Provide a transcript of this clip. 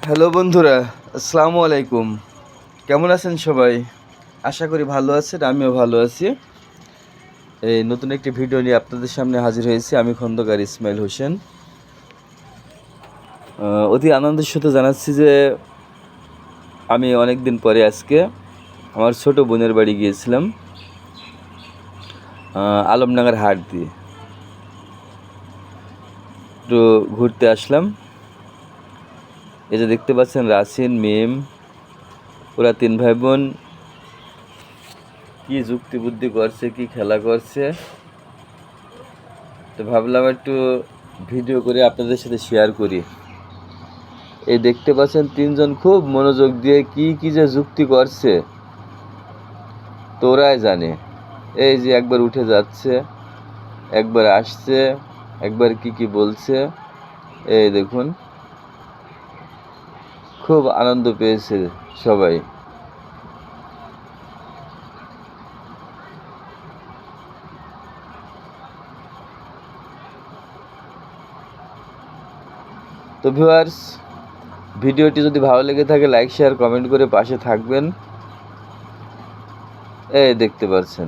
Hello বন্ধুরা, আসসালামু আলাইকুম। কেমন আছেন সবাই? আশা করি ভালো আছেন, আমিও ভালো আছি। এই নতুন একটি ভিডিও নিয়ে আপনাদের সামনে হাজির হয়েছি। আমি খন্দকার ইসমাইল হোসেন। অতি আনন্দের সাথে জানাচ্ছি যে আমি অনেক দিন পরে আজকে আমার ছোট বোনের বাড়ি গিয়েছিলাম, আলমডাঙ্গার হাট দিয়ে একটু ঘুরতে আসলাম। এই যে দেখতে পাচ্ছেন রাসিন, মিম, ওরা তিন ভাই বোন কি যুক্তি বুদ্ধি করছে, কি খেলা করছে, তো ভাবলাম একটু ভিডিও করে আপনাদের সাথে শেয়ার করি। এই দেখতে পাচ্ছেন তিনজন খুব মনোযোগ দিয়ে কি যে যুক্তি করছে তো ওরাই জানে। এই যে একবার উঠে যাচ্ছে, একবার আসছে, একবার কি বলছে। এই দেখুন, খুব আনন্দ পেয়েছে সবাই। তো ভিউয়ার্স, ভিডিওটি যদি ভালো লেগে থাকে লাইক শেয়ার কমেন্ট করে পাশে থাকবেন। এই দেখতে পাচ্ছেন